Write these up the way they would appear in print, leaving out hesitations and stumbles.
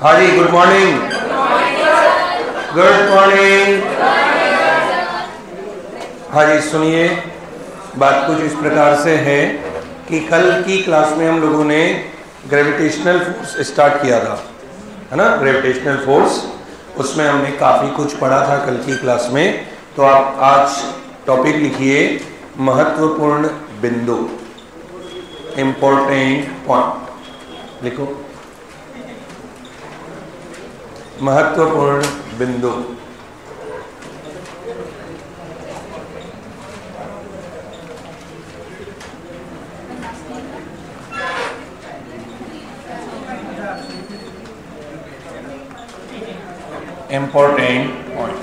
हाँ जी, good morning. Good morning. हाँ जी, सुनिए, बात कुछ इस प्रकार से है कि कल की क्लास में हम लोगों ने ग्रेविटेशनल फोर्स स्टार्ट किया था, है ना। ग्रेविटेशनल फोर्स, उसमें हमने काफ़ी कुछ पढ़ा था कल की क्लास में। तो आप आज टॉपिक लिखिए महत्वपूर्ण बिंदु, इम्पोर्टेंट पॉइंट लिखो। महत्वपूर्ण बिंदु। Important point.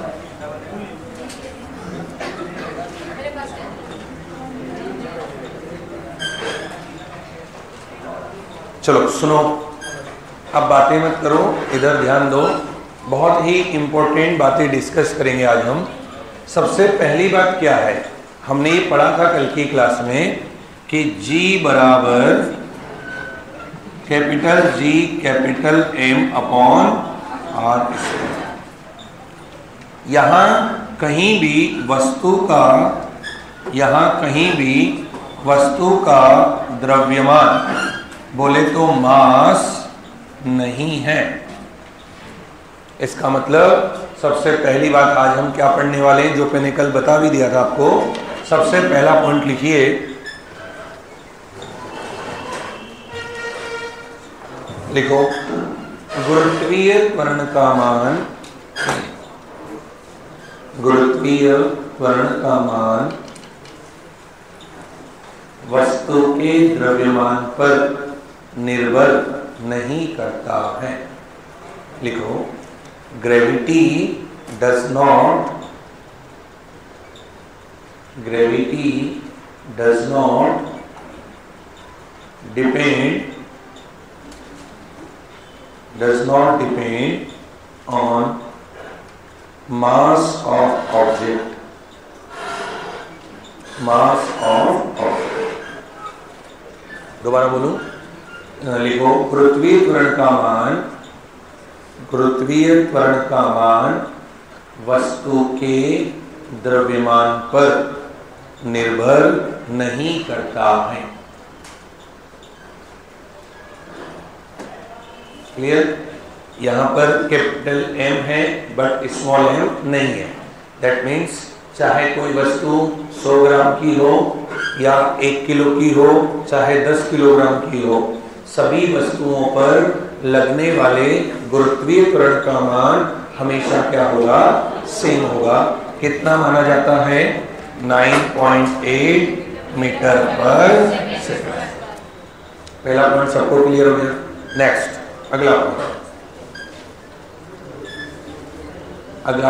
चलो सुनो, अब बातें मत करो, इधर ध्यान दो। बहुत ही इंपॉर्टेंट बातें डिस्कस करेंगे आज हम। सबसे पहली बात क्या है, हमने ये पढ़ा था कल की क्लास में कि G बराबर capital G capital M upon R। यहाँ कहीं भी वस्तु का द्रव्यमान बोले तो मास नहीं है। इसका मतलब सबसे पहली बात आज हम क्या पढ़ने वाले हैं, जो मैंने कल बता भी दिया था आपको। सबसे पहला पॉइंट लिखिए, लिखो गुरुत्वीय त्वरण का मान, गुरुत्वीय त्वरण का मान वस्तु के द्रव्यमान पर निर्भर नहीं करता है। लिखो gravity does not depend on mass of object. दोबारा बोलूं, लिखो गुरुत्वीय त्वरण का मान वस्तु के द्रव्यमान पर निर्भर नहीं करता है। क्लियर? यहां पर कैपिटल M है बट स्मॉल m नहीं है। दैट मीन्स चाहे कोई वस्तु 100 ग्राम की हो या 1 किलो की हो, चाहे 10 किलोग्राम की हो, सभी वस्तुओं पर लगने वाले गुरुत्वीय त्वरण का मान हमेशा क्या होगा? सेम होगा। कितना माना जाता है? 9.8 मीटर पर सेकंड। पहला पॉइंट सबको क्लियर हो गया। नेक्स्ट, अगला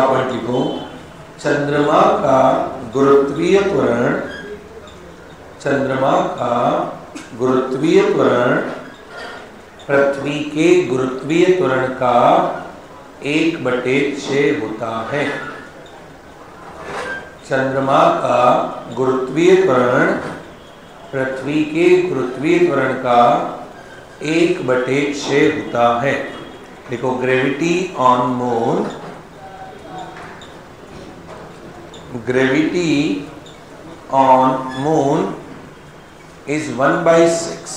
पॉइंट लिखो, चंद्रमा का गुरुत्वीय त्वरण पृथ्वी के गुरुत्वीय त्वरण का 1/6 होता है। चंद्रमा का गुरुत्वीय त्वरण पृथ्वी के गुरुत्वीय त्वरण का 1/6 होता है। देखो gravity on moon, is 1/6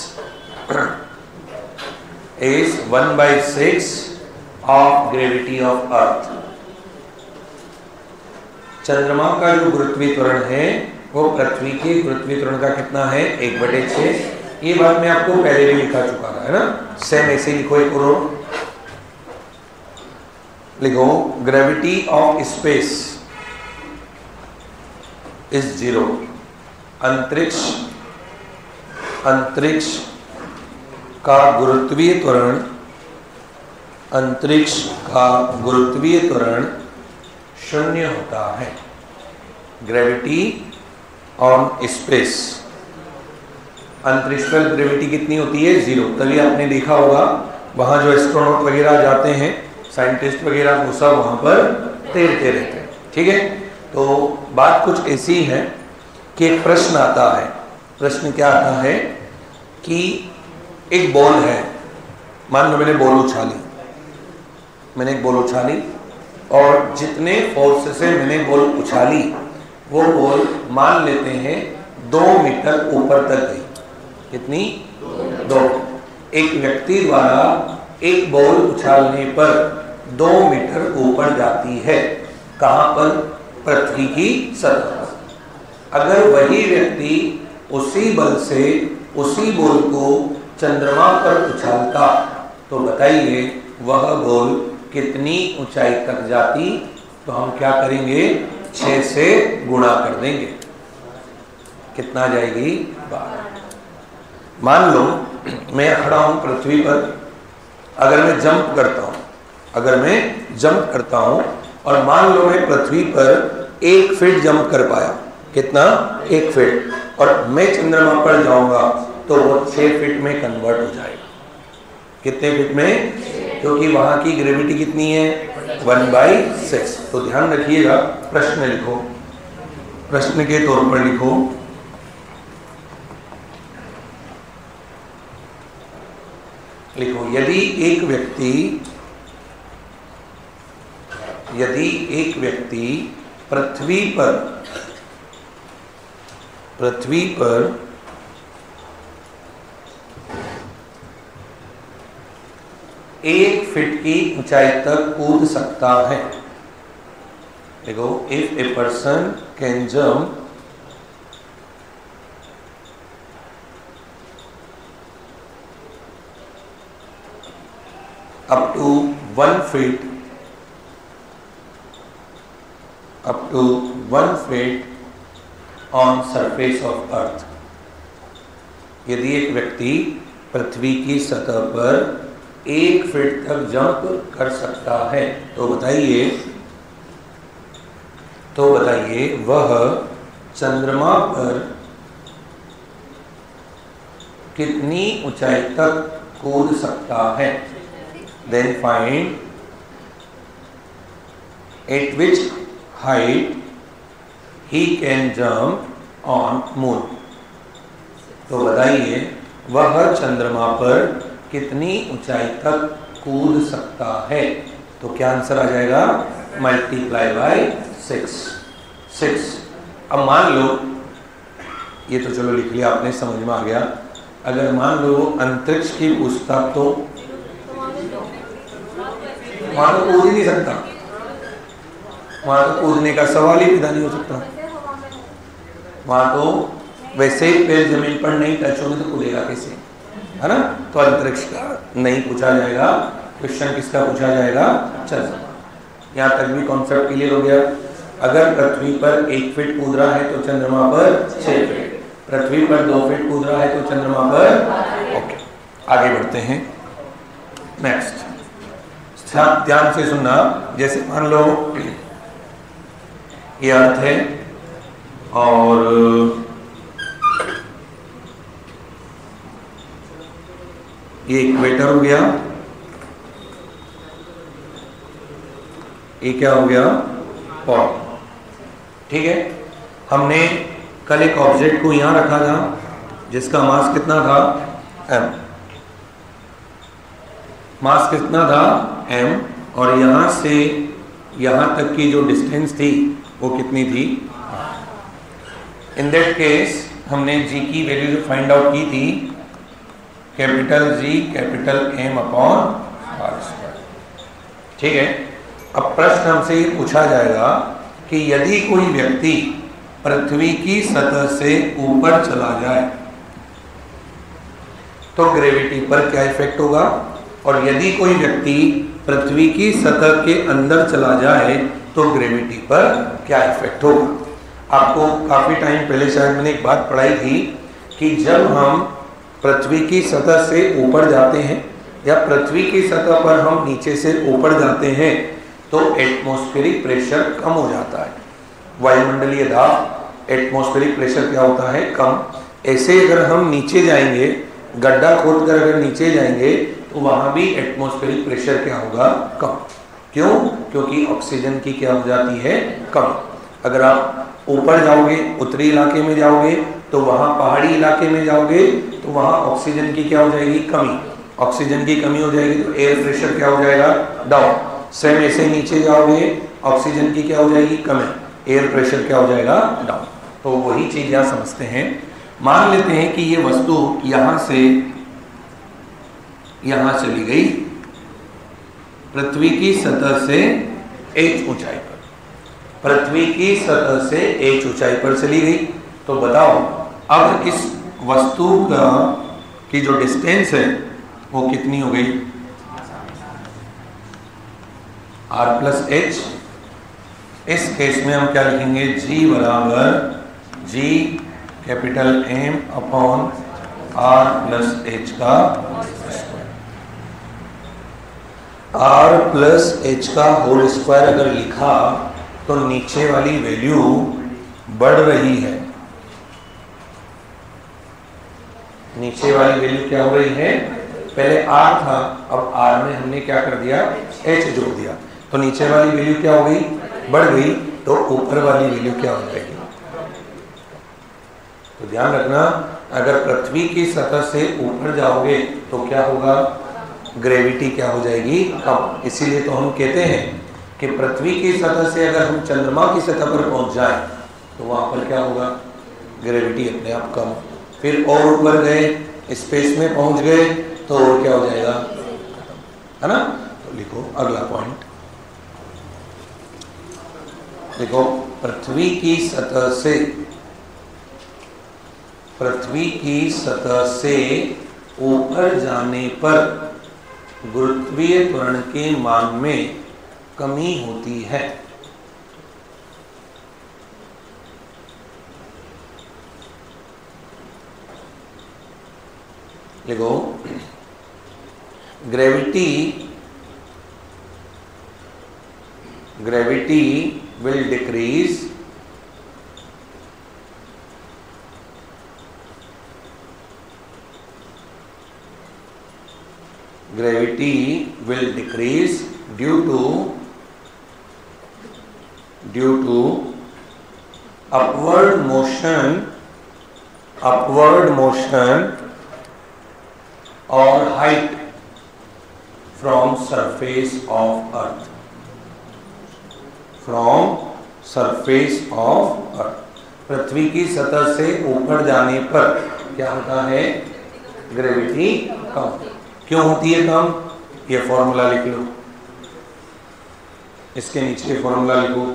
of gravity of Earth। चंद्रमा का जो गुरुत्वीय त्वरण है वो पृथ्वी के गुरुत्वीय त्वरण का कितना है? 1/6। ये बात मैं आपको पहले भी लिखा चुका था, है ना। सेम ऐसे लिखो, एक और लिखो, ग्रेविटी ऑफ स्पेस इज 0। अंतरिक्ष का गुरुत्वीय त्वरण 0 होता है। ग्रेविटी ऑन स्पेस, अंतरिक्ष पर ग्रेविटी कितनी होती है? 0। तभी आपने देखा होगा वहां जो एस्ट्रोनॉट वगैरह जाते हैं, साइंटिस्ट वगैरह, वो सब वहां पर तैरते रहते हैं। ठीक है, तो बात कुछ ऐसी है कि एक प्रश्न आता है। प्रश्न क्या आता है कि एक बॉल है, मान लो मैंने बॉल उछाली, मैंने एक बॉल उछाली और जितने फोर्स से मैंने बॉल उछाली वो बॉल मान लेते हैं 2 मीटर ऊपर तक गई। कितनी? 2। एक व्यक्ति द्वारा एक बॉल उछालने पर 2 मीटर ऊपर जाती है। कहां पर? पृथ्वी की सतह पर। अगर वही व्यक्ति उसी बल से उसी बॉल को चंद्रमा पर उछालता तो बताइए वह बॉल कितनी ऊंचाई तक जाती? तो हम क्या करेंगे? 6 से गुणा कर देंगे। कितना जाएगी? 12। मान लो मैं खड़ा हूं पृथ्वी पर, अगर मैं जंप करता हूं और मान लो मैं पृथ्वी पर 1 फीट जंप कर पाया। कितना? 1 फीट। और मैं चंद्रमा पर जाऊंगा तो वो 6 फीट में कन्वर्ट हो जाएगा। कितने फीट में? क्योंकि वहां की ग्रेविटी कितनी है? 1/6। तो ध्यान रखिएगा, प्रश्न लिखो, प्रश्न के तौर पर लिखो, यदि एक व्यक्ति पृथ्वी पर 1 फीट की ऊंचाई तक कूद सकता है। देखो, if a person can jump up to 1 feet on surface of earth। यदि एक व्यक्ति पृथ्वी की सतह पर 1 फीट तक जंप कर सकता है तो बताइए वह चंद्रमा पर कितनी ऊंचाई तक कूद सकता है। Then find at which height he can jump on moon। तो बताइए वह चंद्रमा पर कितनी ऊंचाई तक कूद सकता है। तो क्या आंसर आ जाएगा? Multiply by 6। अब मान लो, ये तो चलो लिख लिया आपने, समझ में आ गया। अगर मान लो अंतरिक्ष की पूछता तो वहां तो कूद ही नहीं सकता, वहां तो कूदने का सवाल ही पैदा नहीं हो सकता। वहां तो वैसे ही पैर जमीन पर नहीं टच होंगे तो कूदेगा कैसे, है ना। तो अंतरिक्ष का नहीं पूछा जाएगा, क्वेश्चन किसका पूछा जाएगा? चंद्रमा। यहाँ तक भी कॉन्सेप्ट क्लियर हो गया। अगर पृथ्वी पर 1 फीट कूद रहा है तो चंद्रमा पर 6 फीट, पृथ्वी पर 2 फीट कूद रहा है तो चंद्रमा पर। ओके, आगे बढ़ते हैं। नेक्स्ट, ध्यान से सुनना। जैसे मान लो ये अर्थ है और ये इक्वेटर हो गया, ये क्या हो गया? पॉल। ठीक है, हमने कल एक ऑब्जेक्ट को यहां रखा था जिसका मास कितना था? m। मास कितना था? m। और यहां से यहां तक की जो डिस्टेंस थी वो कितनी थी? इन दैट केस हमने g की वैल्यू फाइंड आउट की थी, capital G capital M upon r²। ठीक है, अब प्रश्न हमसे ये पूछा जाएगा कि यदि कोई व्यक्ति पृथ्वी की सतह से ऊपर चला जाए तो ग्रेविटी पर क्या इफेक्ट होगा, और यदि कोई व्यक्ति पृथ्वी की सतह के अंदर चला जाए तो ग्रेविटी पर क्या इफेक्ट होगा। आपको काफी टाइम पहले शायद मैंने एक बात पढ़ाई थी कि जब हम पृथ्वी की सतह से ऊपर जाते हैं या पृथ्वी की सतह पर हम नीचे से ऊपर जाते हैं तो एटमॉस्फेरिक प्रेशर कम हो जाता है। वायुमंडलीय दाब, एटमॉस्फेरिक प्रेशर क्या होता है? कम। ऐसे अगर हम नीचे जाएंगे, गड्ढा खोदकर अगर नीचे जाएंगे तो वहां भी एटमॉस्फेरिक प्रेशर क्या होगा? कम। क्यों? क्योंकि ऑक्सीजन की क्या हो जाती है? कम। अगर आप ऊपर जाओगे, उत्तरी इलाके में जाओगे तो वहां पहाड़ी इलाके में जाओगे तो वहां ऑक्सीजन की क्या हो जाएगी? कमी। ऑक्सीजन की कमी हो जाएगी तो एयर प्रेशर क्या हो जाएगा? डाउन। सेम ऐसे नीचे जाओगे ऑक्सीजन की क्या हो जाएगी, कमी, एयर प्रेशर क्या हो जाएगा, डाउन। तो वही चीज यहां समझते हैं। मान लेते हैं कि ये वस्तु यहां से यहां चली गई पृथ्वी की सतह से h ऊंचाई पर, पृथ्वी की सतह से h ऊंचाई पर चली गई। तो बताओ अब इस वस्तु का की जो डिस्टेंस है वो कितनी हो गई, r प्लस एच। इस केस में हम क्या लिखेंगे, g बराबर g capital M upon r plus H का स्क्वायर। r प्लस एच का होल स्क्वायर अगर लिखा तो नीचे वाली वैल्यू बढ़ रही है, नीचे वाली वैल्यू क्या हो रही है, पहले r था, अब r में हमने क्या कर दिया, h जोड़ दिया, तो नीचे वाली वैल्यू क्या हो गई, बढ़ गई, तो ऊपर वाली वैल्यू क्या हो जाएगी। तो ध्यान रखना, अगर पृथ्वी की सतह से ऊपर जाओगे तो क्या होगा, ग्रेविटी क्या हो जाएगी, कम। इसीलिए तो हम कहते हैं कि पृथ्वी की सतह से अगर हम चंद्रमा की सतह पर पहुंच जाए तो वहां पर क्या होगा, ग्रेविटी अपने आप कम। फिर और ऊपर गए, स्पेस में पहुंच गए तो और क्या हो जाएगा, है ना। तो लिखो अगला पॉइंट, देखो पृथ्वी की सतह से, पृथ्वी की सतह से ऊपर जाने पर गुरुत्वीय त्वरण के मान में कमी होती है। देखो gravity will decrease due to upward motion or height from surface of earth, पृथ्वी की सतह से ऊपर जाने पर क्या होता है, ग्रेविटी कम। क्यों होती है कम, ये फॉर्मूला लिख लो, इसके नीचे फॉर्मूला लिखो।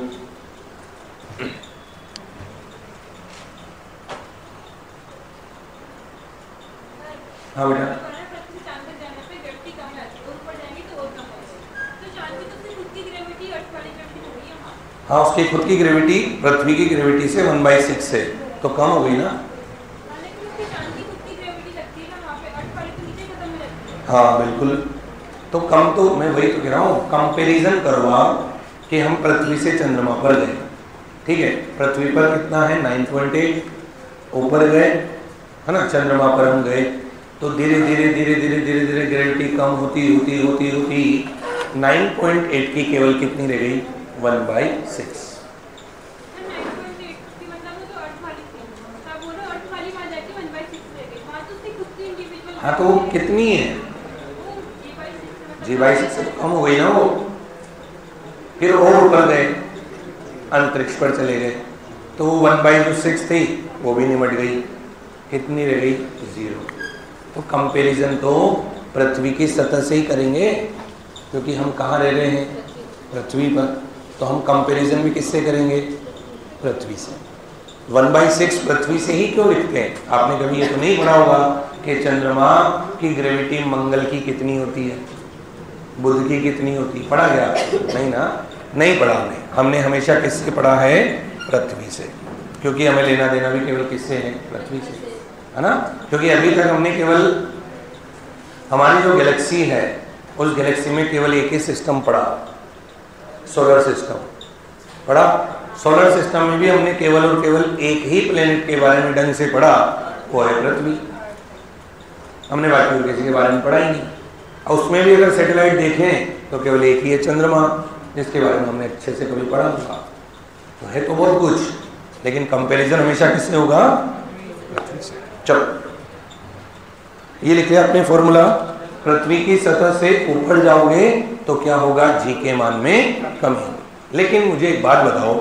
हाँ बेटा, हाँ उसकी खुद की ग्रेविटी पृथ्वी की ग्रेविटी से 1/6 है, तो कम हो गई ना। हाँ बिल्कुल, तो कम, तो मैं वही तो कह रहा हूँ, कंपैरिजन करवा कि हम पृथ्वी से चंद्रमा पर गए, ठीक है, पृथ्वी पर कितना है 9.8, ऊपर गए, है ना, चंद्रमा पर हम गए, तो धीरे धीरे ग्रेविटी कम होती 9.8 की केवल कितनी रह गई, 1/6। हाँ तो कितनी है, g/6 से कम हो गई ना वो। फिर और ऊपर गए, अंतरिक्ष पर चले गए, तो वो 1/6 थी, वो भी निमट गई, कितनी रह गई, 0। तो कंपैरिजन तो पृथ्वी की सतह से ही करेंगे, क्योंकि हम कहाँ रह रहे हैं, पृथ्वी पर, तो हम कंपैरिजन भी किससे करेंगे, पृथ्वी से। 1/6 पृथ्वी से ही क्यों लिखते हैं, आपने कभी ये तो नहीं पढ़ा होगा कि चंद्रमा की ग्रेविटी मंगल की कितनी होती है, बुध की कितनी होती है, पढ़ा गया, नहीं ना, नहीं पढ़ा हमने हमेशा किससे पढ़ा है, पृथ्वी से, क्योंकि हमें लेना देना भी केवल किससे है, पृथ्वी से, है ना। क्योंकि अभी तक हमने केवल हमारी जो गैलेक्सी है उस गैलेक्सी में केवल एक ही सिस्टम पढ़ा, सोलर सिस्टम पढ़ा। सोलर सिस्टम में भी हमने केवल और केवल एक ही प्लेनेट के बारे में ढंग से पढ़ा, वो है पृथ्वी। हमने बाकी और किसी के बारे में पढ़ा ही नहीं। और उसमें भी अगर सैटेलाइट देखें तो केवल एक ही है, चंद्रमा, जिसके बारे में हमने अच्छे से कभी पढ़ा होगा। तो है तो बहुत कुछ, लेकिन कंपैरिजन हमेशा किससे होगा, पृथ्वी से। चलो ये लिख लिया आपने फॉर्मूला, पृथ्वी की सतह से ऊपर जाओगे तो क्या होगा, जी के मान में कमी होगी। लेकिन मुझे एक बात बताओ,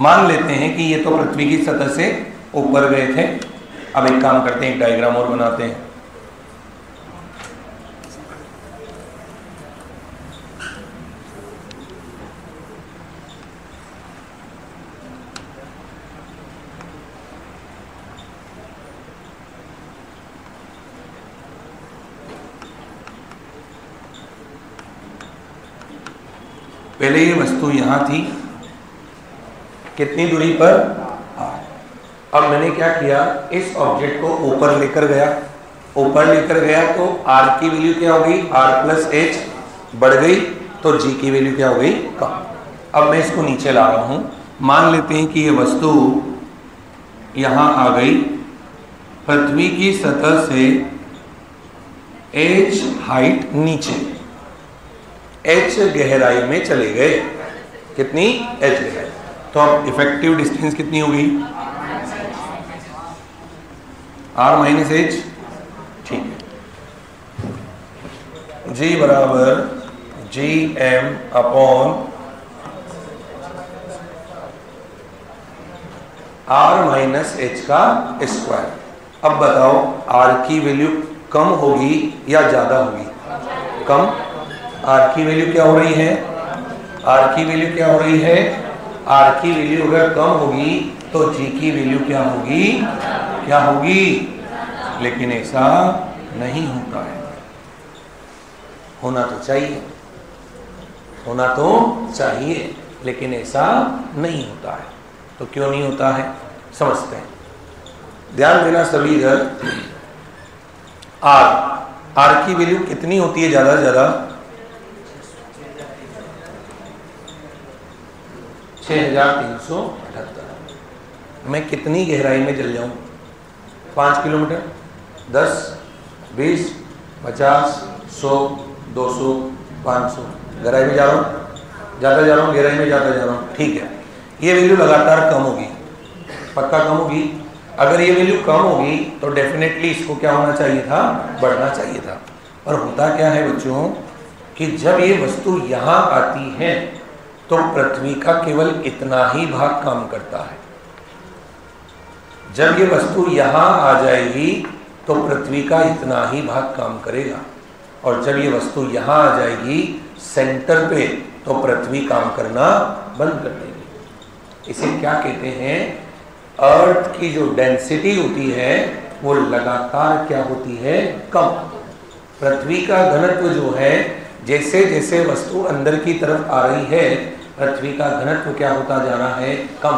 मान लेते हैं कि ये तो पृथ्वी की सतह से ऊपर गए थे। अब एक काम करते हैं, एक डायग्राम और बनाते हैं। पहले ये वस्तु यहां थी, कितनी दूरी पर, अब मैंने क्या किया, इस ऑब्जेक्ट को ऊपर लेकर गया। ऊपर लेकर गया तो r की वैल्यू क्या हो गई, r प्लस एच बढ़ गई, तो g की वैल्यू क्या हो गई, कम। अब मैं इसको नीचे ला रहा हूं। मान लेते हैं कि ये वस्तु यहां आ गई, पृथ्वी की सतह से h हाइट नीचे, h गहराई में चले गए। कितनी, h गहराई। तो अब इफेक्टिव डिस्टेंस कितनी होगी, r माइनस एच। ठीक है, g बराबर G M upon r minus h का स्क्वायर। अब बताओ r की वैल्यू कम होगी या ज्यादा होगी, कम। r की वैल्यू क्या हो रही है, r की वैल्यू क्या हो रही है, r की वैल्यू अगर कम होगी तो g की वैल्यू क्या होगी, क्या होगी। लेकिन ऐसा नहीं होता है। होना तो चाहिए, होना तो चाहिए, लेकिन ऐसा नहीं होता है। तो क्यों नहीं होता है, समझते हैं। ध्यान देना सभी इधर। r की वैल्यू कितनी होती है ज्यादा से ज्यादा, 6378। मैं कितनी गहराई में चल जाऊं, 5 किलोमीटर, 10, 20, 50, 100, 200, 500 गहराई में जा रहा हूं, जाता जा रहा हूं, गहराई में जाता जा रहा हूं। ठीक है, ये वैल्यू लगातार कम होगी, पक्का कम होगी। अगर ये वैल्यू कम होगी तो डेफिनेटली इसको क्या होना चाहिए था, बढ़ना चाहिए था। और होता क्या है बच्चों कि जब ये वस्तु यहां आती है तो पृथ्वी का केवल इतना ही भाग काम करता है। जब ये वस्तु यहां आ जाएगी तो पृथ्वी का इतना ही भाग काम करेगा, और जब ये वस्तु यहां आ जाएगी सेंटर पे तो पृथ्वी काम करना बंद कर देगी। इसे क्या कहते हैं, अर्थ की जो डेंसिटी होती है वो लगातार क्या होती है, कम। पृथ्वी का घनत्व जो है, जैसे जैसे वस्तु अंदर की तरफ आ रही है पृथ्वी का घनत्व क्या होता जा रहा है, कम।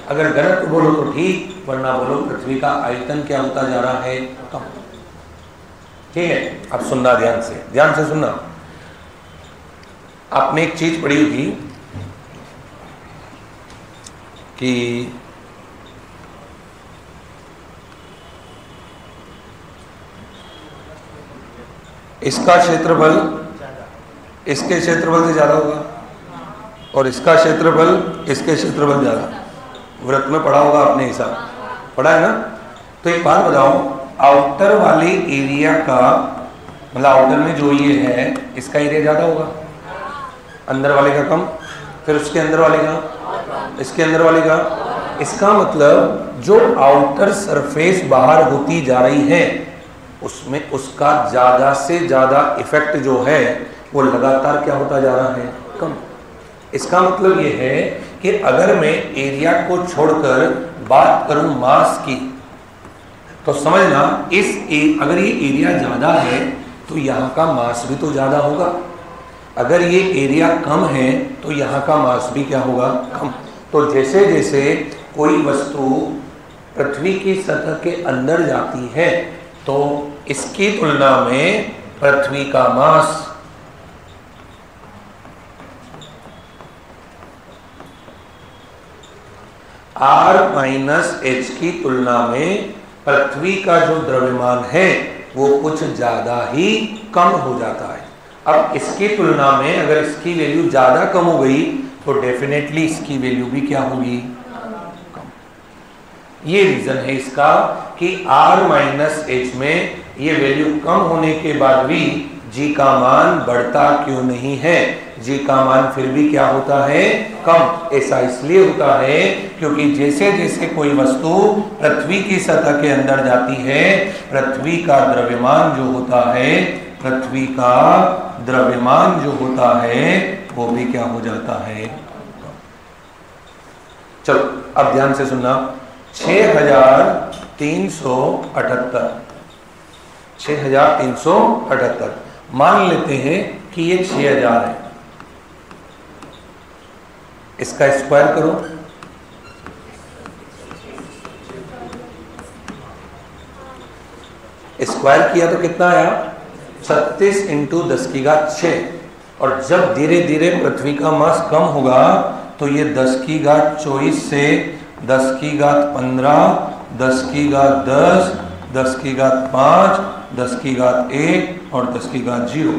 अगर घनत्व बोलो तो ठीक, वरना बोलो पृथ्वी का आयतन क्या होता जा रहा है, कम। ठीक है, अब सुनना ध्यान से सुनना। आपने एक चीज पढ़ी होगी कि इसका क्षेत्रफल इसके क्षेत्रफल से ज्यादा होगा और इसका क्षेत्रफल इसके क्षेत्रफल ज्यादा। व्रत में पढ़ा होगा आपने, हिसाब पढ़ा है ना। तो एक बात बताओ, आउटर वाले एरिया का मतलब आउटर में जो ये है इसका एरिया ज्यादा होगा, अंदर वाले का कम, फिर उसके अंदर वाले का, इसके अंदर वाले का। इसका मतलब जो आउटर सरफेस बाहर होती जा रही है उसमें उसका ज्यादा से ज्यादा इफेक्ट जो है वो लगातार क्या होता जा रहा है, कम। इसका मतलब ये है कि अगर मैं एरिया को छोड़कर बात करूं मास की, तो समझना अगर ये एरिया ज्यादा है तो यहाँ का मास भी तो ज्यादा होगा। अगर ये एरिया कम है तो यहाँ का मास भी क्या होगा, कम। तो जैसे जैसे कोई वस्तु पृथ्वी की सतह के अंदर जाती है तो इसकी तुलना में पृथ्वी का मास R माइनस एच की तुलना में पृथ्वी का जो द्रव्यमान है वो कुछ ज्यादा ही कम हो जाता है। अब इसकी तुलना में अगर इसकी वैल्यू ज्यादा कम हो गई तो डेफिनेटली इसकी वैल्यू भी क्या होगी, कम। ये रीजन है इसका कि R माइनस एच में ये वैल्यू कम होने के बाद भी जी का मान बढ़ता क्यों नहीं है? जी का मान फिर भी क्या होता है? कम। ऐसा इसलिए होता है क्योंकि जैसे जैसे कोई वस्तु पृथ्वी की सतह के अंदर जाती है, पृथ्वी का द्रव्यमान जो होता है, पृथ्वी का द्रव्यमान जो होता है वो भी क्या हो जाता है? चलो अब ध्यान से सुनना। 6378, 6378 मान लेते हैं कि ये 6000 है। इसका स्क्वायर करो। स्क्वायर किया तो कितना आया? 36 इंटू 10⁻6। और जब धीरे धीरे पृथ्वी का मास कम होगा तो ये 10⁻24 से 10⁻15, 10⁻10, 10⁻5, 10⁻1 और 10⁻0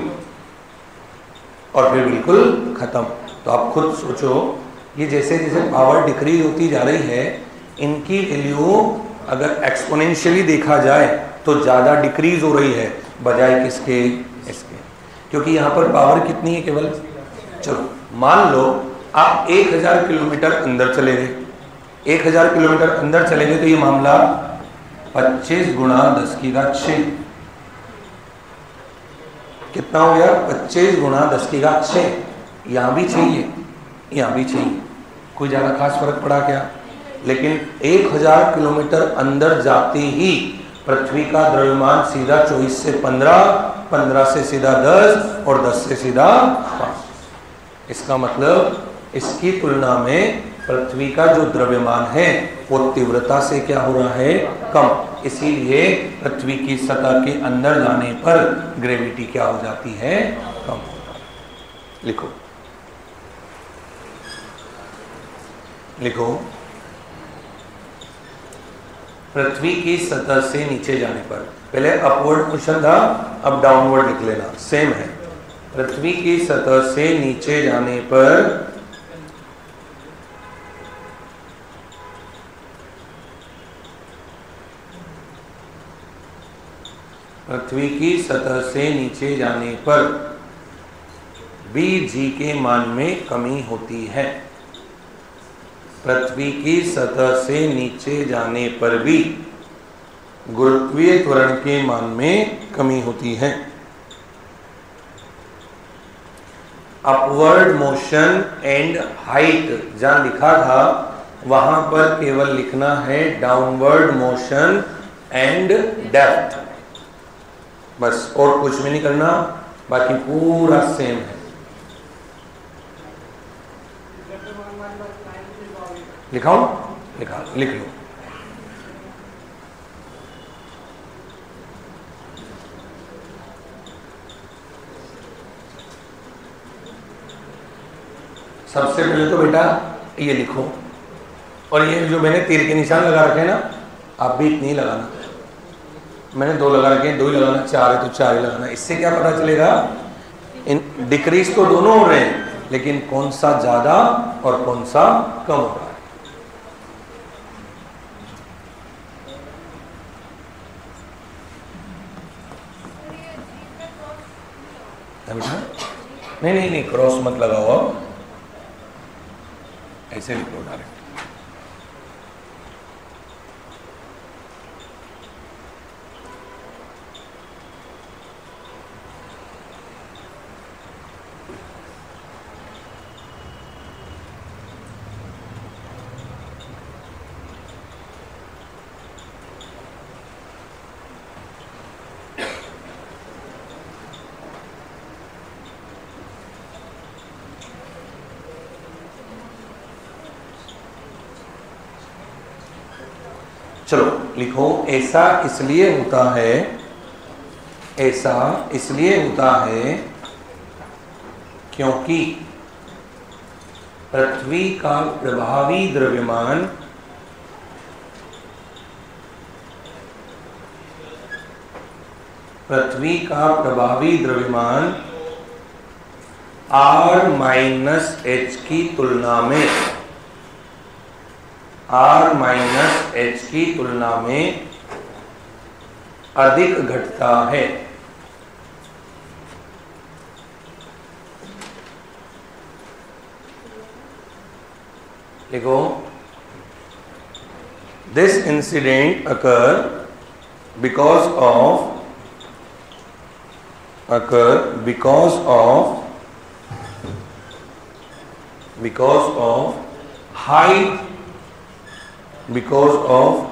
और फिर बिल्कुल खत्म। तो आप खुद सोचो, ये जैसे जैसे पावर डिक्रीज होती जा रही है, इनकी वैल्यू अगर एक्सपोनेंशियली देखा जाए तो ज़्यादा डिक्रीज हो रही है बजाय किसके? इसके। क्योंकि यहाँ पर पावर कितनी है केवल? चलो मान लो आप 1000 किलोमीटर अंदर चले गए, 1000 किलोमीटर अंदर चले गए तो ये मामला 25 गुणा 10⁻6 कितना हो गया? 25 गुणा 10⁻6। यहाँ भी चाहिए, यहाँ भी चाहिए, कोई ज़्यादा खास फर्क पड़ा क्या? लेकिन 1000 किलोमीटर अंदर जाते ही पृथ्वी का द्रव्यमान सीधा 24 से 15, 15 से सीधा 10 और 10 से सीधा 5। इसका मतलब इसकी तुलना में पृथ्वी का जो द्रव्यमान है वो तीव्रता से क्या हो रहा है? कम। इसीलिए पृथ्वी की सतह के अंदर जाने पर ग्रेविटी क्या हो जाती है? कम। लिखो लिखो, पृथ्वी की सतह से नीचे जाने पर, पहले अपवर्ड मोशन था, अब डाउनवर्ड लिख लेना, सेम है। पृथ्वी की सतह से नीचे जाने पर पृथ्वी की सतह से नीचे जाने पर bg के मान में कमी होती है। पृथ्वी की सतह से नीचे जाने पर भी गुरुत्वीय त्वरण के मान में कमी होती है। अपवर्ड मोशन एंड हाइट जहां लिखा था वहां पर केवल लिखना है डाउनवर्ड मोशन एंड डेप्थ, बस, और कुछ भी नहीं करना, बाकी पूरा सेम है। लिखाओ, लिख लो। सबसे पहले तो बेटा ये लिखो, और ये जो मैंने तीर के निशान लगा रखे हैं ना, आप भी इतनी लगाना। मैंने 2 लगा रखे हैं, 2 ही लगाना, 4 है तो 4 ही लगाना। इससे क्या पता चलेगा? इन डिक्रीज तो दोनों हो रहे हैं, लेकिन कौन सा ज्यादा और कौन सा कम हो रहा है। नहीं, क्रॉस मत लगाओ, ऐसे लिखो डायरेक्ट। चलो लिखो, ऐसा इसलिए होता है, ऐसा इसलिए होता है क्योंकि पृथ्वी का प्रभावी द्रव्यमान R-H की तुलना में अधिक घटता है। लिखो, this incident occur because of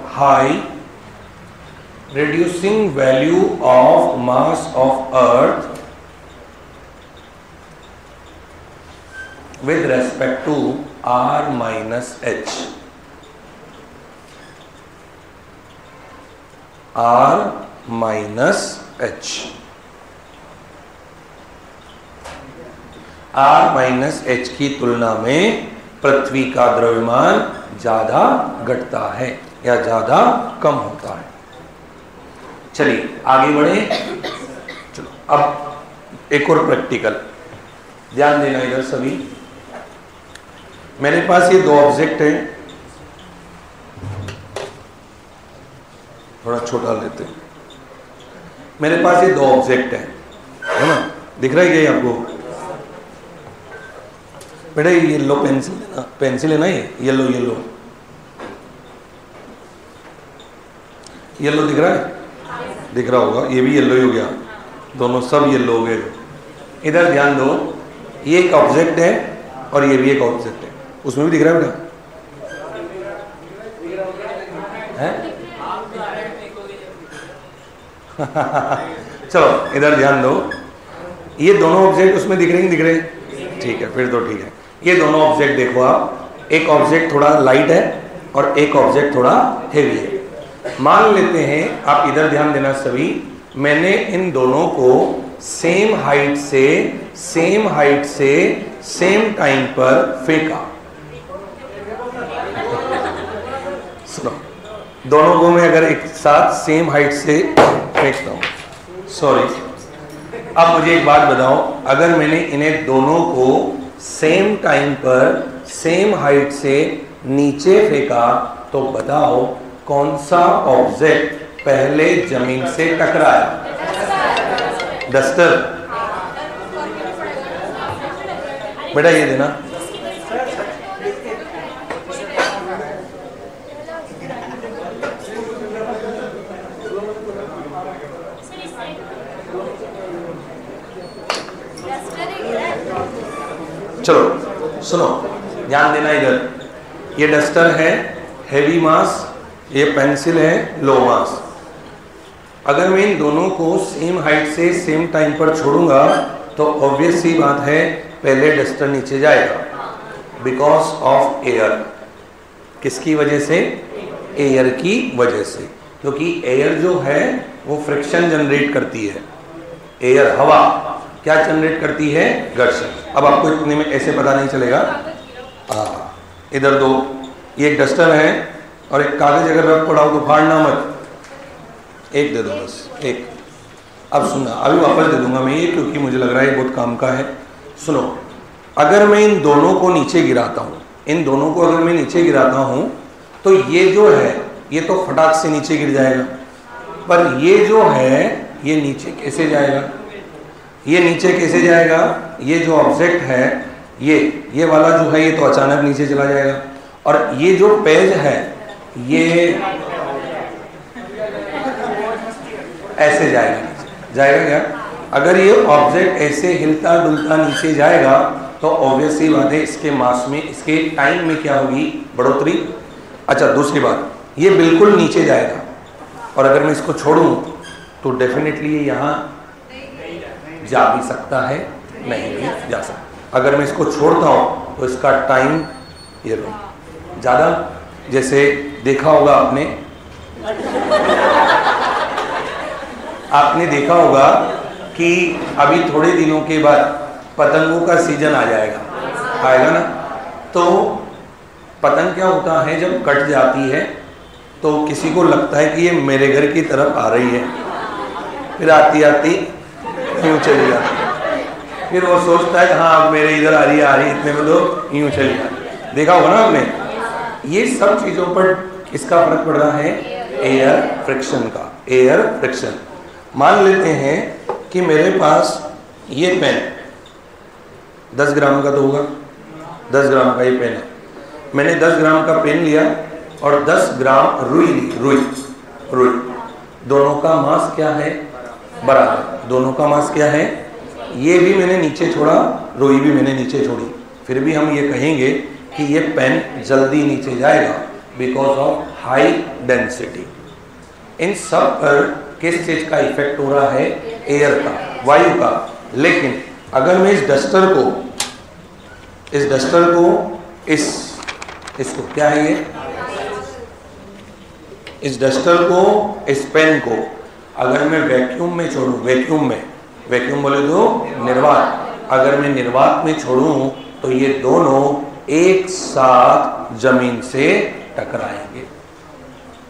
high reducing value of mass of earth with respect to r minus h. r minus h. r minus h की तुलना में पृथ्वी का द्रव्यमान ज्यादा घटता है या ज्यादा कम होता है। चलिए आगे बढ़े। चलो अब एक और प्रैक्टिकल, ध्यान देना इधर सभी। मेरे पास ये दो ऑब्जेक्ट हैं, थोड़ा छोटा लेते हैं। मेरे पास ये दो ऑब्जेक्ट हैं, है ना, दिख रहा है क्या आपको? बेटा ये येलो पेंसिल है ना, ये येलो दिख रहा है? दिख रहा होगा, ये भी येलो ही हो गया, दोनों सब येलो हो गए। इधर ध्यान दो, ये एक ऑब्जेक्ट है और ये भी एक ऑब्जेक्ट है। उसमें भी दिख रहा है बेटा? है? चलो इधर ध्यान दो, ये दोनों ऑब्जेक्ट उसमें दिख रहे? ठीक है, फिर तो ठीक है। ये दोनों ऑब्जेक्ट देखो आप, एक ऑब्जेक्ट थोड़ा लाइट है और एक ऑब्जेक्ट थोड़ा हेवी है। मान लेते हैं, आप इधर ध्यान देना सभी, मैंने इन दोनों को सेम हाइट से सेम टाइम पर फेंका। सुनो, दोनों को मैं अगर एक साथ सेम हाइट से फेंकता हूं, सॉरी, अब मुझे एक बात बताओ, अगर मैंने इन्हें दोनों को सेम टाइम पर सेम हाइट से नीचे फेंका तो बताओ कौन सा ऑब्जेक्ट पहले जमीन से टकराया? डस्टर। बेटा ये देना। चलो सुनो, ध्यान देना इधर, ये डस्टर है हेवी मास, ये पेंसिल है लो मास। अगर मैं इन दोनों को सेम हाइट से सेम टाइम पर छोड़ूंगा तो ऑब्वियस सी बात है पहले डस्टर नीचे जाएगा, बिकॉज ऑफ एयर। किसकी वजह से? एयर की वजह से, क्योंकि एयर जो है वो फ्रिक्शन जनरेट करती है। एयर, हवा क्या जनरेट करती है? घर्षण। अब आपको इतने में ऐसे पता नहीं चलेगा। इधर दो, ये एक डस्टर है और एक कागज अगर रख पड़ा हो तो फाड़ना मत, एक दे दो बस, एक। अब सुनना, अभी वापस दे दूंगा मैं ये, क्योंकि मुझे लग रहा है बहुत काम का है। सुनो, अगर मैं इन दोनों को नीचे गिराता हूँ, इन दोनों को अगर मैं नीचे गिराता हूँ तो ये जो है ये तो फटाक से नीचे गिर जाएगा, पर ये जो है ये नीचे कैसे जाएगा? ये नीचे कैसे जाएगा? ये जो ऑब्जेक्ट है ये वाला जो है ये तो अचानक नीचे चला जाएगा, और ये जो पेज है ये ऐसे जाएगा क्या? अगर ये ऑब्जेक्ट ऐसे हिलता डुलता नीचे जाएगा तो ऑब्वियस सी बात है इसके मास में, इसके टाइम में क्या होगी? बढ़ोतरी। अच्छा, दूसरी बात, ये बिल्कुल नीचे जाएगा और अगर मैं इसको छोड़ूं तो डेफिनेटली ये यहाँ जा भी सकता है, नहीं भी जा सकता। अगर मैं इसको छोड़ता हूँ तो इसका टाइम ये लो ज़्यादा, जैसे देखा होगा आपने देखा होगा कि अभी थोड़े दिनों के बाद पतंगों का सीजन आएगा ना। तो पतंग क्या होता है, जब कट जाती है तो किसी को लगता है कि ये मेरे घर की तरफ आ रही है, फिर आती आती यूँ चली जाती है, फिर वो सोचता है हाँ अब मेरे इधर आ रही है, इतने में तो यूँ चली जाती। देखा होगा ना आपने। ये सब चीज़ों पर किसका फर्क पड़ रहा है? एयर फ्रिक्शन का। Air friction. मान लेते हैं कि मेरे पास ये पेन 10 ग्राम का तो होगा, 10 ग्राम का ये पेन है। मैंने 10 ग्राम का पेन लिया और 10 ग्राम रुई ली, रुई, दोनों का मास क्या है? बराबर। दोनों का मास क्या है? ये भी मैंने नीचे छोड़ा, रुई भी मैंने नीचे छोड़ी, फिर भी हम ये कहेंगे कि ये पेन जल्दी नीचे जाएगा बिकॉज ऑफ हाई डेंसिटी। इन सब पर किस चीज का इफेक्ट हो रहा है? एयर का, वायु का। लेकिन अगर मैं इस डस्टर को इसको क्या है ये? इस डस्टर को, इस पेन को अगर मैं वैक्यूम में छोड़ूं, वैक्यूम बोले तो निर्वात, अगर मैं निर्वात में छोड़ूं तो ये दोनों एक साथ जमीन से टकराएंगे।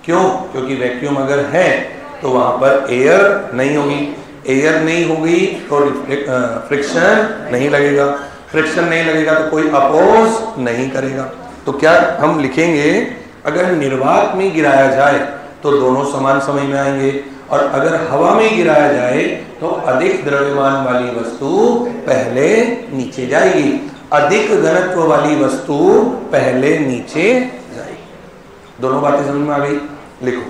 क्यों? क्योंकि वैक्यूम अगर है तो वहां पर एयर नहीं होगी, एयर नहीं होगी तो फ्रिक्शन नहीं लगेगा, फ्रिक्शन नहीं लगेगा तो कोई अपोज नहीं करेगा। तो क्या हम लिखेंगे? अगर निर्वात में गिराया जाए तो दोनों समान समय में आएंगे, और अगर हवा में गिराया जाए तो अधिक द्रव्यमान वाली वस्तु पहले नीचे जाएगी, अधिक घनत्व वाली वस्तु पहले नीचे जाएगी। दोनों बातें समझ में आ गई? लिखो।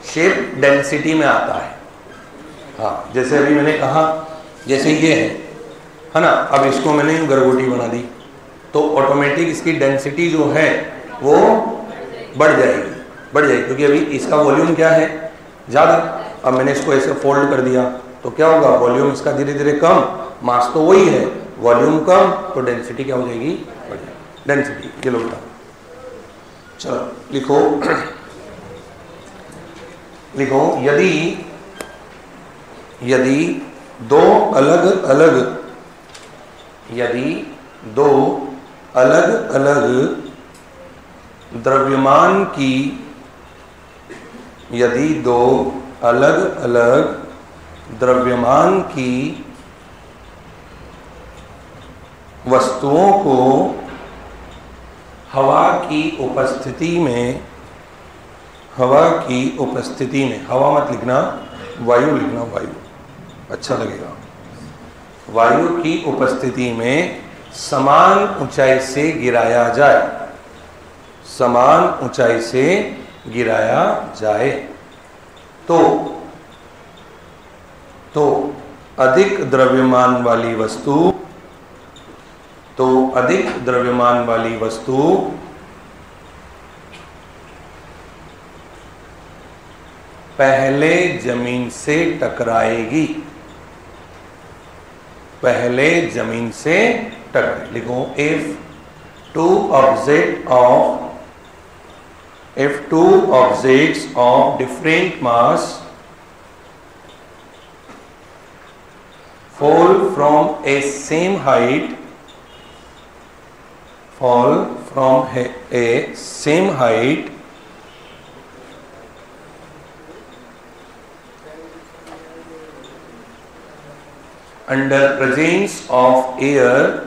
शेप डेंसिटी में आता है। हाँ, जैसे अभी मैंने कहा, जैसे ये है ना, अब इसको मैंने गरगोटी बना दी तो ऑटोमेटिक इसकी डेंसिटी जो है वो बढ़ जाएगी, क्योंकि अभी इसका वॉल्यूम क्या है? ज़्यादा। अब मैंने इसको ऐसे फोल्ड कर दिया तो क्या होगा? वॉल्यूम इसका धीरे धीरे कम, मास तो वही है, वॉल्यूम कम, तो डेंसिटी क्या हो जाएगी? बढ़ जाएगी। डेंसिटी ये लो बेटा, चलो लिखो। यदि दो अलग अलग द्रव्यमान की, यदि दो अलग अलग द्रव्यमान की वस्तुओं को हवा की उपस्थिति में, हवा मत लिखना, वायु लिखना, वायु अच्छा लगेगा। वायु की उपस्थिति में समान ऊंचाई से गिराया जाए, समान ऊंचाई से गिराया जाए तो अधिक द्रव्यमान वाली वस्तु पहले जमीन से टकराएगी, पहले जमीन से टकराएगी। लिखो, if two objects of different mass fall from a same height, under presence of air,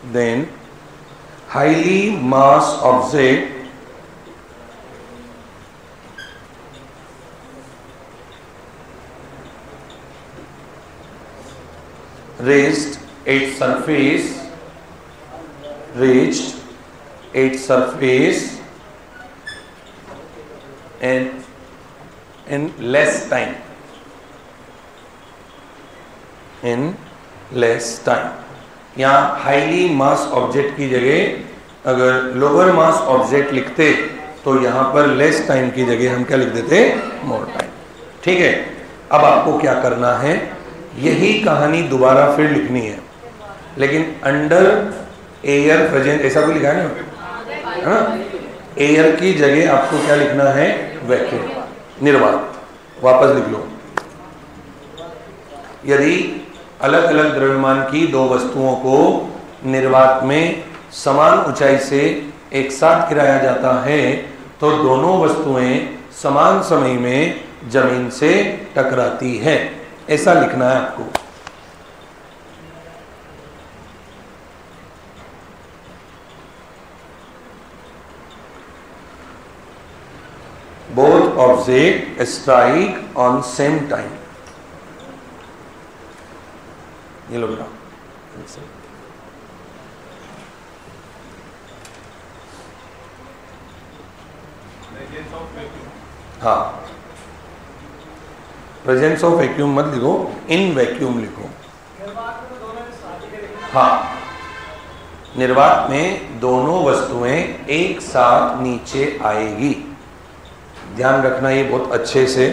then highly mass object reached its surface in less time, यहाँ हाईली मास ऑब्जेक्ट की जगह अगर लोअर मास ऑब्जेक्ट लिखते तो यहाँ पर लेस टाइम की जगह हम क्या लिख देते? More time. ठीक है, अब आपको क्या करना है, यही कहानी दोबारा फिर लिखनी है, लेकिन अंडर एयर प्रेजेंट, ऐसा भी लिखा है ना, एयर की जगह आपको क्या लिखना है? वैक्यूम, निर्वात। वापस लिख लो। यदि अलग अलग द्रव्यमान की दो वस्तुओं को निर्वात में समान ऊंचाई से एक साथ गिराया जाता है तो दोनों वस्तुएं समान समय में जमीन से टकराती है, ऐसा लिखना है आपको। both object strike on same time. ये लो बेटा, हाँ, प्रेजेंस ऑफ वैक्यूम मत लिखो, इन वैक्यूम लिखो। हाँ, निर्वात में दोनों वस्तुएं एक साथ नीचे आएगी। ध्यान रखना ये बहुत अच्छे से।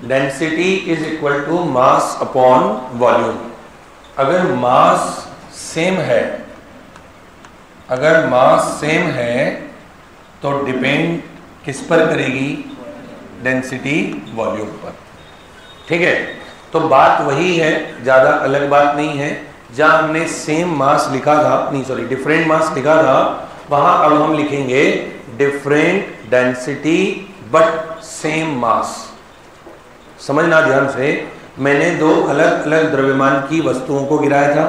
Density is equal to mass upon volume. अगर मास सेम है, अगर मास सेम है तो डिपेंड किस पर करेगी? डेंसिटी वॉल्यूम पर। ठीक है, तो बात वही है, ज़्यादा अलग बात नहीं है। जहाँ हमने सेम मास लिखा था, नहीं सॉरी डिफरेंट मास लिखा था, वहाँ अब हम लिखेंगे different density but same mass. समझना ध्यान से, मैंने दो अलग अलग द्रव्यमान की वस्तुओं को गिराया था।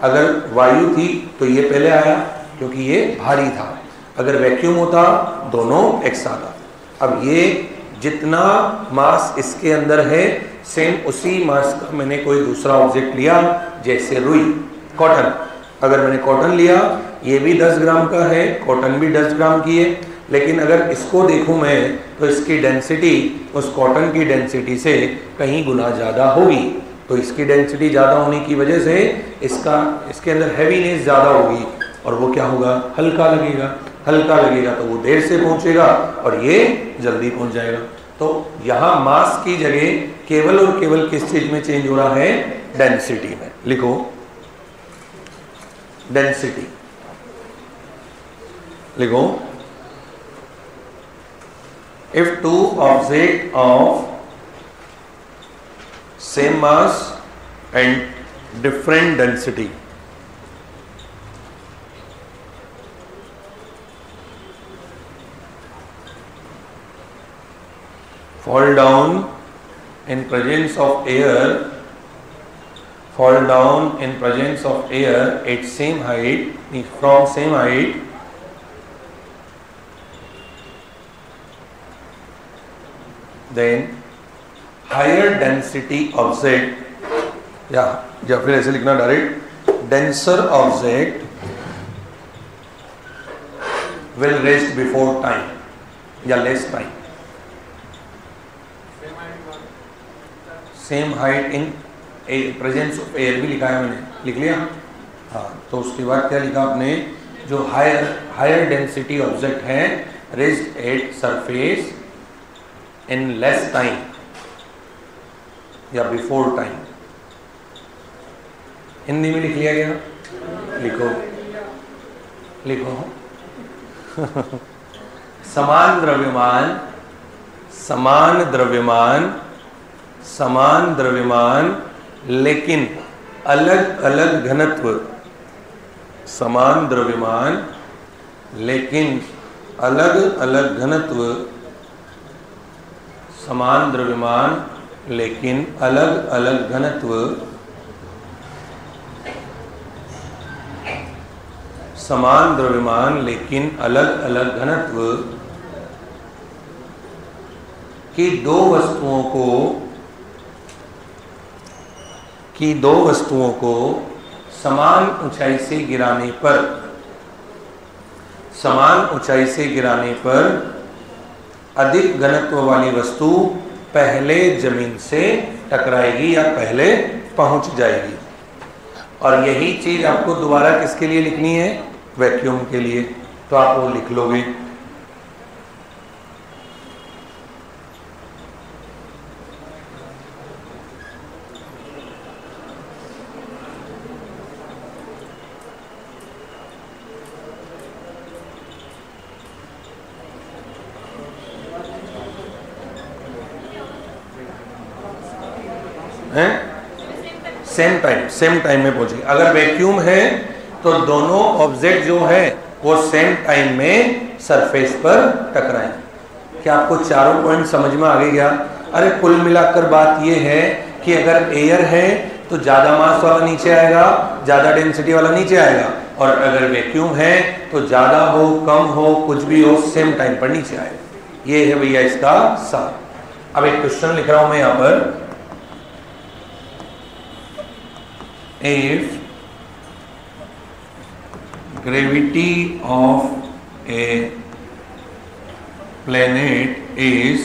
अगर वायु थी तो ये पहले आया क्योंकि ये भारी था। अगर वैक्यूम होता दोनों एक साथ आता। अब ये जितना मास इसके अंदर है सेम उसी मास का मैंने कोई दूसरा ऑब्जेक्ट लिया, जैसे रुई, कॉटन। अगर मैंने कॉटन लिया, ये भी 10 ग्राम का है, कॉटन भी 10 ग्राम की है, लेकिन अगर इसको देखूं मैं तो इसकी डेंसिटी उस कॉटन की डेंसिटी से कहीं गुना ज़्यादा होगी। तो इसकी डेंसिटी ज़्यादा होने की वजह से इसके अंदर हैवीनेस ज़्यादा होगी और वो क्या होगा? हल्का लगेगा। हल्का लगेगा तो वो देर से पहुंचेगा और ये जल्दी पहुंच जाएगा। तो यहाँ मास की जगह केवल और केवल किस चीज में चेंज हो रहा है? डेंसिटी में। लिखो डेंसिटी, लिखो if two objects of same mass and different density fall down in presence of air, fall down in presence of air at same height, from same height, then higher density object, या फिर ऐसे लिखना direct, denser object will rest before time या less time. Same height in presence of air भी लिखा है मैंने, लिख लिया? हाँ, तो उसके बाद क्या लिखा आपने? जो हायर डेंसिटी ऑब्जेक्ट है rest at surface in less time या बिफोर टाइम। हिंदी में लिख लिया गया? लिखो लिखो समान द्रव्यमान, समान द्रव्यमान, समान द्रव्यमान लेकिन अलग अलग घनत्व, समान द्रव्यमान लेकिन अलग अलग घनत्व, समान द्रव्यमान लेकिन अलग अलग घनत्व, समान द्रव्यमान लेकिन अलग अलग घनत्व की दो वस्तुओं को समान ऊंचाई से गिराने पर, समान ऊंचाई से गिराने पर अधिक घनत्व वाली वस्तु पहले जमीन से टकराएगी या पहले पहुंच जाएगी। और यही चीज आपको दोबारा किसके लिए लिखनी है? वैक्यूम के लिए। तो आप वो लिख लोगे। सेम टाइम में पहुंचेगी। अगर वैक्यूम है तो दोनों ऑब्जेक्ट जो है वो सेम टाइम में सरफेस पर टकराएंगे। क्या आपको चारों पॉइंट समझ में आ गया? अरे कुल मिलाकर बात ये है कि अगर एयर है तो ज्यादा मास वाला नीचे आएगा, ज्यादा डेंसिटी वाला नीचे आएगा, और अगर वैक्यूम है तो ज्यादा हो कम हो कुछ भी हो सेम टाइम पर नीचे आएगा। ये है भैया इसका सार। अब एक क्वेश्चन लिख रहा हूं मैं यहां पर, if gravity of a planet is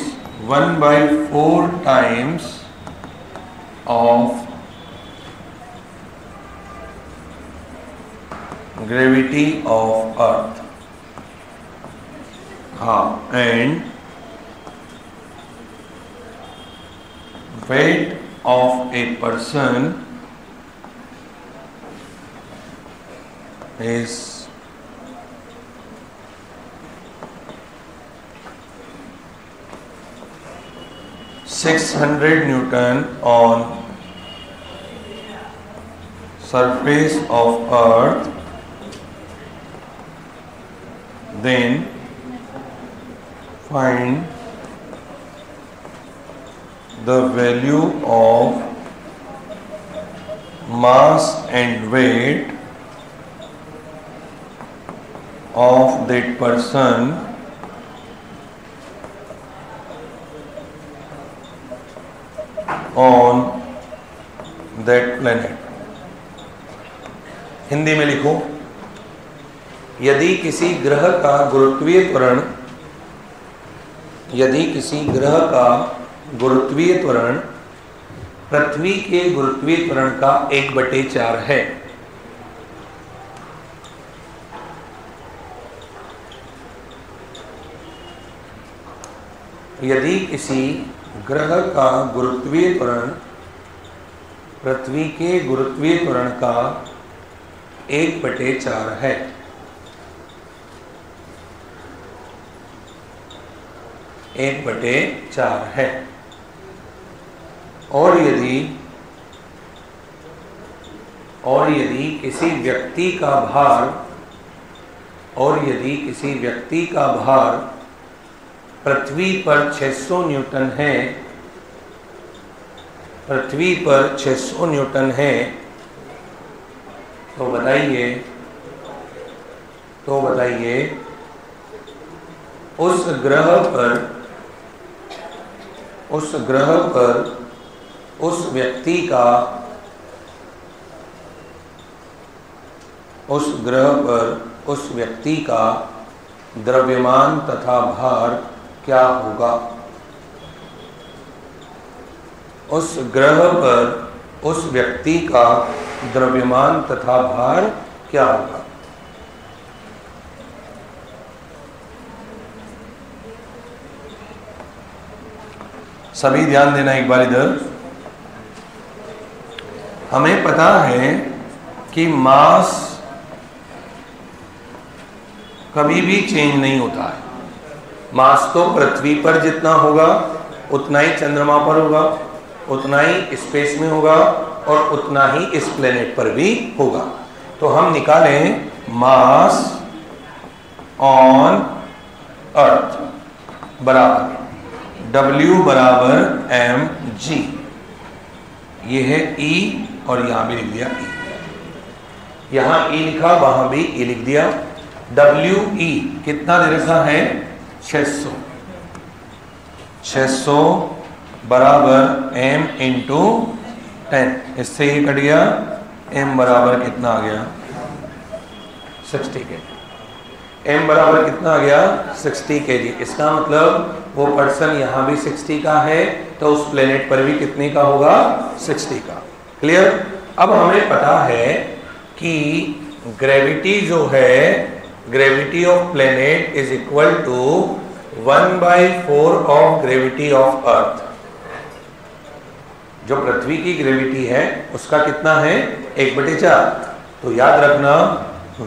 1/4 times of gravity of Earth, and weight of a person is 600 Newton on surface of Earth, then find the value of mass and weight of that person on that planet। Hindi में लिखो, यदि किसी ग्रह का गुरुत्वीय त्वरण पृथ्वी के गुरुत्वीय त्वरण का 1/4 है, यदि किसी ग्रह का गुरुत्वीय त्वरण पृथ्वी के गुरुत्वीय त्वरण का 1/4 है, और यदि किसी व्यक्ति का भार पृथ्वी पर 600 न्यूटन है, तो बताइए उस ग्रह पर उस व्यक्ति का द्रव्यमान तथा भार क्या होगा। उस ग्रह पर उस व्यक्ति का द्रव्यमान तथा भार क्या होगा। सभी ध्यान देना एक बार इधर। हमें पता है कि मास कभी भी चेंज नहीं होता है। मास तो पृथ्वी पर जितना होगा उतना ही चंद्रमा पर होगा, उतना ही स्पेस में होगा, और उतना ही इस प्लेनेट पर भी होगा। तो हम निकालें मास ऑन अर्थ बराबर W बराबर mg। ये है E, और यहां भी लिख दिया E, यहां E लिखा वहां भी E लिख दिया। WE कितना दे रखा है 600 बराबर m इंटू 10। इससे ये कट गया, m बराबर कितना आ गया 60 kg। m बराबर कितना आ गया 60 kg। इसका मतलब वो पर्सन यहाँ भी 60 का है, तो उस प्लेनेट पर भी कितने का होगा 60 का। क्लियर। अब हमें पता है कि ग्रेविटी जो है, gravity of planet is equal to 1/4 of gravity of earth. जो पृथ्वी की ग्रेविटी है उसका कितना है 1/4। तो याद रखना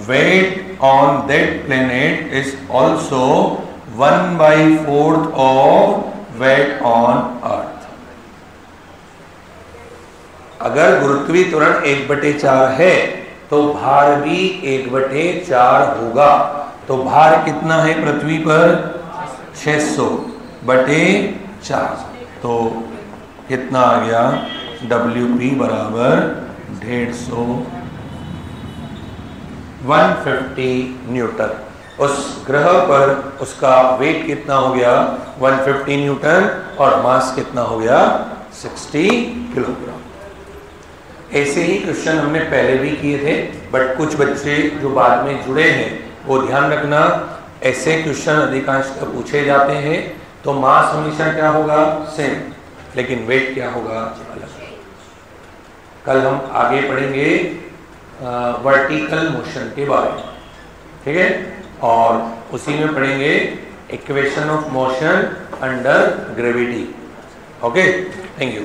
weight on that planet is also 1/4 of weight on earth. अगर गुरुत्वीय त्वरण 1/4 है तो भार भी 1/4 होगा। तो भार कितना है पृथ्वी पर 600 बटे 4, तो कितना आ गया WP बराबर 150 न्यूटन। उस ग्रह पर उसका वेट कितना हो गया 150 न्यूटन और मास कितना हो गया 60 किलोग्राम। ऐसे ही क्वेश्चन हमने पहले भी किए थे, बट कुछ बच्चे जो बाद में जुड़े हैं वो ध्यान रखना, ऐसे क्वेश्चन अधिकांशतः पूछे जाते हैं। तो मास हमेशा क्या होगा सेम, लेकिन वेट क्या होगा अलग। कल हम आगे पढ़ेंगे वर्टिकल मोशन के बारे में, ठीक है, और उसी में पढ़ेंगे equation of motion under gravity. Okay, thank you.